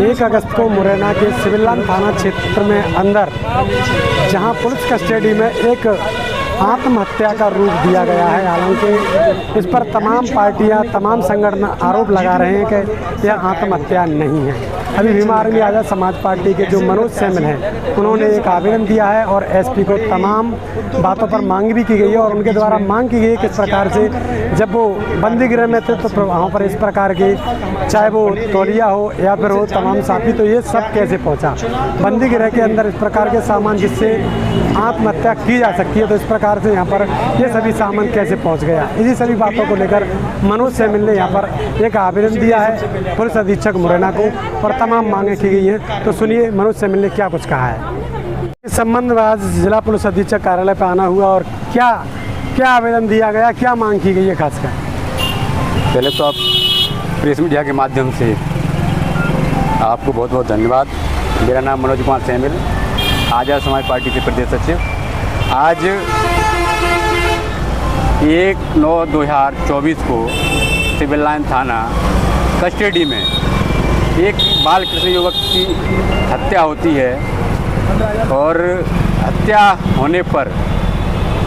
1 अगस्त को मुरैना के civil line थाना क्षेत्र में अंदर जहां पुलिस कस्टडी में एक आत्महत्या का रूप दिया गया है। हालांकि इस पर तमाम पार्टियां, तमाम संगठन आरोप लगा रहे हैं कि यह आत्महत्या नहीं है। अभी भीम आर्मी आज़ाद समाज पार्टी के जो मनोज सैमिल हैं, उन्होंने एक आवेदन दिया है और एसपी को तमाम बातों पर मांग भी की गई है और उनके द्वारा मांग की गई है किस प्रकार से जब वो बंदी गृह में थे तो वहाँ पर इस प्रकार की, चाहे वो तौलिया हो या फिर हो तमाम साथी, तो ये सब कैसे पहुँचा बंदी गृह के अंदर इस प्रकार के सामान जिससे आत्महत्या की जा सकती है, तो इस प्रकार से यहाँ पर ये सभी सामान कैसे पहुँच गया। इसी सभी बातों को लेकर मनोज सैमिल ने यहाँ पर एक आवेदन दिया है पुलिस अधीक्षक मुरैना को और तमाम मांगे की गई हैं। तो सुनिए मनोज सैमिल ने क्या कुछ कहा है। इस संबंध में आज जिला पुलिस अधीक्षक कार्यालय पर आना हुआ और क्या क्या आवेदन दिया गया, क्या मांग की गई है खासकर। पहले तो आप प्रेस मीडिया के माध्यम से आपको बहुत बहुत धन्यवाद। मेरा नाम मनोज कुमार सैमिल, आज़ाद समाज पार्टी के प्रदेश सचिव। आज 1/9/2024 को सिविल लाइन थाना कस्टडी में एक बाल कृष्ण युवक की हत्या होती है और हत्या होने पर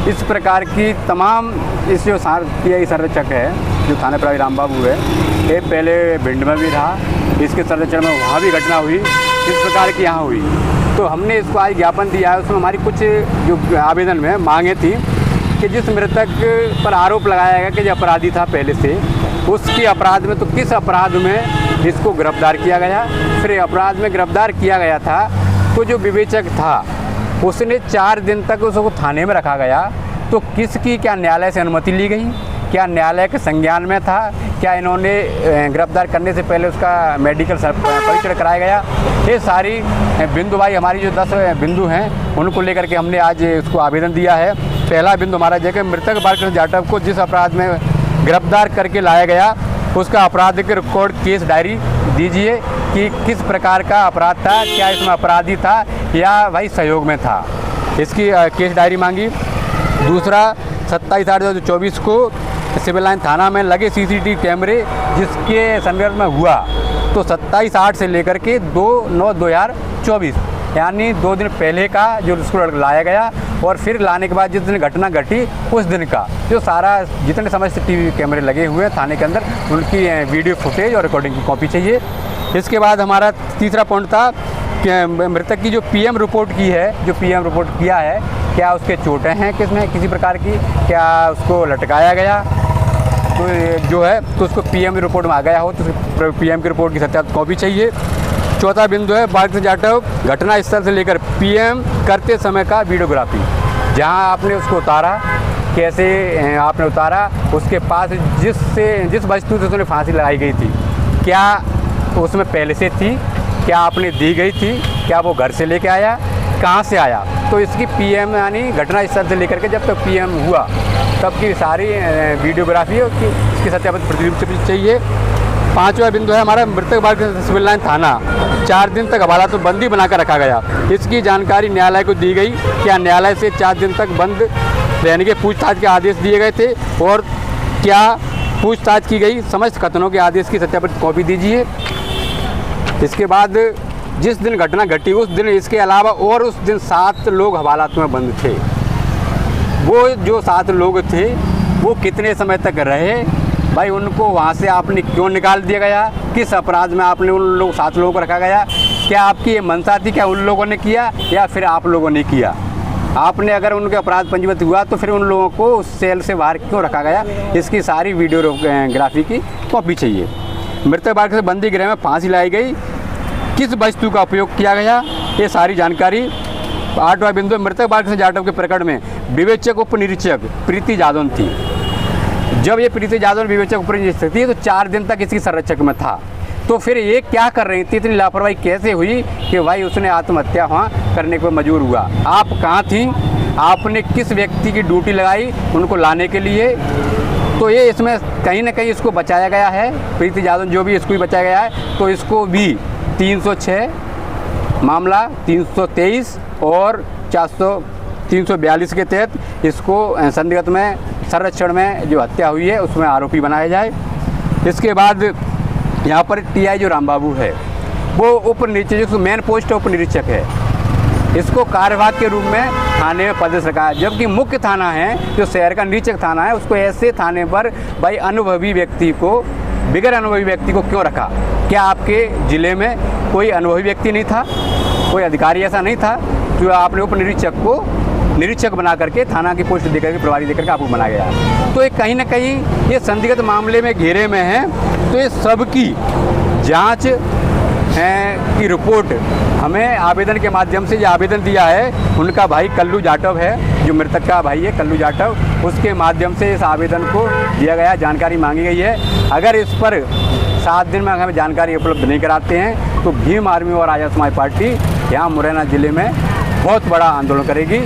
इस प्रकार की तमाम इस जो पीआई संरक्षक है, जो थाना प्रभारी राम बाबू है, ये पहले भिंड में भी रहा, इसके संरक्षण में वहाँ भी घटना हुई, इस प्रकार की यहाँ हुई। तो हमने इसको आज ज्ञापन दिया है। उसमें हमारी कुछ जो आवेदन में मांगे थी कि जिस मृतक पर आरोप लगाया गया कि जो अपराधी था पहले से, उसके अपराध में, तो किस अपराध में इसको गिरफ्तार किया गया। फिर अपराध में गिरफ्तार किया गया था तो जो विवेचक था उसने 4 दिन तक उसको थाने में रखा गया, तो किसकी क्या न्यायालय से अनुमति ली गई, क्या न्यायालय के संज्ञान में था, क्या इन्होंने गिरफ्तार करने से पहले उसका मेडिकल परीक्षण कराया गया। ये सारी बिंदु भाई हमारी जो 10 बिंदु हैं उनको लेकर के हमने आज उसको आवेदन दिया है। पहला बिंदु हमारा है कि मृतक बालकृष्ण जाटव को जिस अपराध में गिरफ्तार करके लाया गया उसका आपराधिक रिकॉर्ड केस डायरी दीजिए कि किस प्रकार का अपराध था, क्या इसमें अपराधी था या भाई सहयोग में था, इसकी केस डायरी मांगी। दूसरा 27/8/2024 को सिविल लाइन थाना में लगे सीसीटीवी कैमरे जिसके संदर्भ में हुआ, तो 27/8 से लेकर के 2/9/2024 यानी 2 दिन पहले का जो उसको लाया गया और फिर लाने के बाद जिस दिन घटना घटी उस दिन का जो सारा जितने समस्त टीवी कैमरे लगे हुए हैं थाने के अंदर, उनकी वीडियो फुटेज और रिकॉर्डिंग की कॉपी चाहिए। इसके बाद हमारा तीसरा पॉइंट था कि मृतक की जो पीएम रिपोर्ट की है, जो पीएम रिपोर्ट किया है, क्या उसके चोटें हैं किसमें किसी प्रकार की, क्या उसको लटकाया गया, तो जो है तो उसको पीएम रिपोर्ट में आ गया हो तो पीएम की रिपोर्ट की सत्यापित कॉपी चाहिए। चौथा बिंदु है बालकृष्ण जाटव घटना स्थल से लेकर पीएम करते समय का वीडियोग्राफी, जहां आपने उसको उतारा, कैसे आपने उतारा, उसके पास जिस वस्तु से उसने फांसी लगाई गई थी क्या उसमें पहले से थी, क्या आपने दी गई थी, क्या वो घर से लेके आया, कहाँ से आया, तो इसकी पीएम यानी घटना स्थल से लेकर के जब तक पीएम हुआ तब की सारी वीडियोग्राफी इसकी सत्यापित प्रतिलिपि चाहिए। पांचवा बिंदु है हमारा मृतक बालकृष्ण सिविल लाइन थाना 4 दिन तक हवालात में बंदी बनाकर रखा गया, इसकी जानकारी न्यायालय को दी गई। क्या न्यायालय से 4 दिन तक बंद रहने के पूछताछ के आदेश दिए गए थे और क्या पूछताछ की गई, समस्त कथनों के आदेश की सत्यापित कॉपी दीजिए। इसके बाद जिस दिन घटना घटी उस दिन इसके अलावा और उस दिन 7 लोग हवालात में बंद थे, वो जो 7 लोग थे वो कितने समय तक रहे भाई, उनको वहाँ से आपने क्यों निकाल दिया गया, किस अपराध में आपने उन 7 लोगों को रखा गया, क्या आपकी ये मंशा थी, क्या उन लोगों ने किया या फिर आप लोगों ने किया, आपने अगर उनके अपराध पंजीबद्ध हुआ तो फिर उन लोगों को उस सेल से बाहर क्यों रखा गया, इसकी सारी वीडियोग्राफी की कॉपी चाहिए। मृतक बालकृष्ण बंदी गृह में फांसी लाई गई, किस वस्तु का उपयोग किया गया, ये सारी जानकारी। 8वां बिंदु मृतक बालकृष्ण जाटव के प्रकरण में विवेचक उप निरीक्षक प्रीति जादव थी। जब ये प्रीति जादव विवेचक उप निरीक्षक थी तो 4 दिन तक इसकी संरक्षक में था, तो फिर ये क्या कर रही थी, इतनी लापरवाही कैसे हुई कि भाई उसने आत्महत्या वहाँ करने पर मजबूर हुआ। आप कहाँ थी, आपने किस व्यक्ति की ड्यूटी लगाई उनको लाने के लिए, तो ये इसमें कहीं ना कहीं इसको बचाया गया है, प्रीति जादव जो भी इसको भी बचाया गया है, तो इसको भी 306 मामला 323 और 342 के तहत इसको संदिग्ध में संरक्षण में जो हत्या हुई है उसमें आरोपी बनाया जाए। इसके बाद यहाँ पर टीआई जो राम बाबू है, वो उप निरीक्षक, जो मेन पोस्ट उप निरीक्षक है, इसको कार्यवाहक के रूप में थाने में पदस्थ रखा है। जबकि मुख्य थाना है जो शहर का निरीक्षक थाना है, उसको ऐसे थाने पर भाई अनुभवी व्यक्ति को, बिगैर अनुभवी व्यक्ति को क्यों रखा? क्या आपके ज़िले में कोई अनुभवी व्यक्ति नहीं था, कोई अधिकारी ऐसा नहीं था जो आपने उप निरीक्षक को निरीक्षक बना करके थाना की पोस्ट देकर के, प्रभारी देकर के आपको बनाया गया? तो ये कहीं ना कहीं ये संदिग्ध मामले में घेरे में है। तो ये सबकी जांच की रिपोर्ट हमें आवेदन के माध्यम से, जो आवेदन दिया है उनका भाई कल्लू जाटव है, जो मृतक का भाई है कल्लू जाटव, उसके माध्यम से इस आवेदन को दिया गया, जानकारी मांगी गई है। अगर इस पर 7 दिन में हमें जानकारी उपलब्ध नहीं कराते हैं तो भीम आर्मी और आज़ाद समाज पार्टी यहाँ मुरैना ज़िले में बहुत बड़ा आंदोलन करेगी।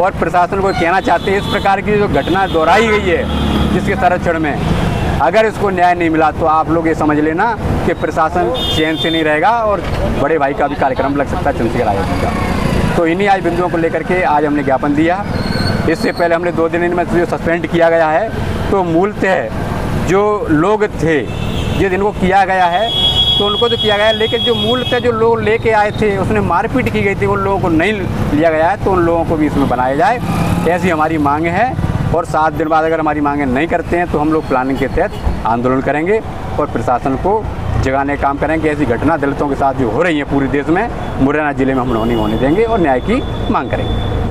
और प्रशासन को कहना चाहते हैं, इस प्रकार की जो घटना दोहराई गई है जिसके संरक्षण में, अगर इसको न्याय नहीं मिला तो आप लोग ये समझ लेना कि प्रशासन चैन से नहीं रहेगा और बड़े भाई का भी कार्यक्रम लग सकता है चंद्रशेखर आज़ाद का। तो इन्हीं आज बिंदुओं को लेकर के आज हमने ज्ञापन दिया। इससे पहले हमने 2 दिन इनमें जो सस्पेंड किया गया है, तो मूलतः जो लोग थे जिस इनको किया गया है तो उनको तो किया गया है, लेकिन जो मूलतः जो लोग लेके आए थे, उसने मारपीट की गई थी, उन लोगों को नहीं लिया गया है, तो उन लोगों को भी इसमें बनाया जाए, ऐसी हमारी मांग है। और 7 दिन बाद अगर हमारी मांगें नहीं करते हैं तो हम लोग प्लानिंग के तहत आंदोलन करेंगे और प्रशासन को जगाने का काम करेंगे। ऐसी घटना दलितों के साथ जो हो रही है पूरे देश में, मुरैना ज़िले में हम नहीं होने देंगे और न्याय की मांग करेंगे।